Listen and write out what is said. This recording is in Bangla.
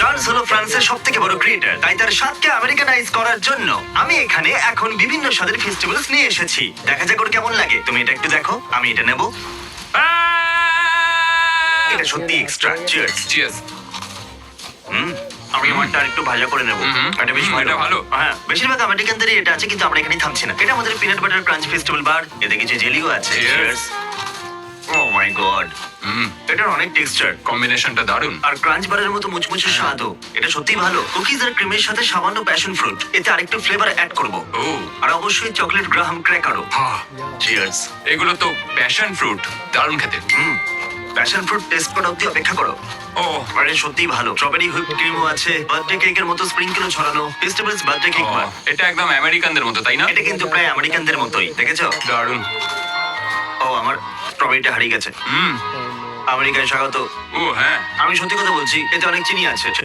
চার্লস হলো ফ্রান্সের সবথেকে বড় ক্রিয়েটর, তাই তার স্বাদকে আমেরিকানাইজ করার জন্য আমি এখানে এখন বিভিন্ন স্বাদের ফেস্টিভ্যালস নিয়ে এসেছি। দেখা যাক ওর কেমন লাগে। তুমি এটা একটু দেখো, আমি এটা নেব। এটা সত্যি এক্সট্রা। চিয়ার্স। চিয়ার্স। আমি আমারটা একটু ভাজা করে নেব। এটা বেশ এটা ভালো। হ্যাঁ, বেশিরভাগ আমেরিকানদেরই এটা আছে, কিন্তু আমরা এখানেই থামছি না। এটা আমাদের পিনাট বাটার ক্রাঞ্চ ফেস্টিভ্যাল বার। এতে কিছু জেলিও আছে। Cheers. চিয়ার্স। ও মাই গড, এটার অনেক টেক্সচার কম্বিনেশনটা দারুণ। আর ক্রাঞ্চ বারের মতো মুচমুচে স্বাদও। এটা সত্যি ভালো। কুকিজ আর ক্রিমের সাথে সামান্য প্যাশন ফ্রুট, এতে আরেকটু ফ্লেভার অ্যাড করব। ও আর অবশ্যই চকলেট গ্রাহাম ক্র্যাকারও। চিয়ার্স। এগুলো তো প্যাশন ফ্রুট, দারুণ খেতে। প্যাশন ফ্রুট টেস্ট করা অব্দি অপেক্ষা করো। ও আরে সত্যিই ভালো। স্ট্রবেরি হুইপ ক্রিমও আছে, বার্থডে কেকের মতো স্প্রিংকেলও ছড়ানো। ফেস্টিভ্যালস বার্থডে কেক বার। এটা একদম আমেরিকানদের মতো, তাই না? এটা কিন্তু প্রায় আমেরিকানদের মতোই, দেখেছো? দারুণ। ও, আমার স্ট্রবেরিটা হারিয়ে গেছে। আমেরিকায় স্বাগত। ও হ্যাঁ। আমি সত্যি কথা বলছি, এতে অনেক চিনি আছে।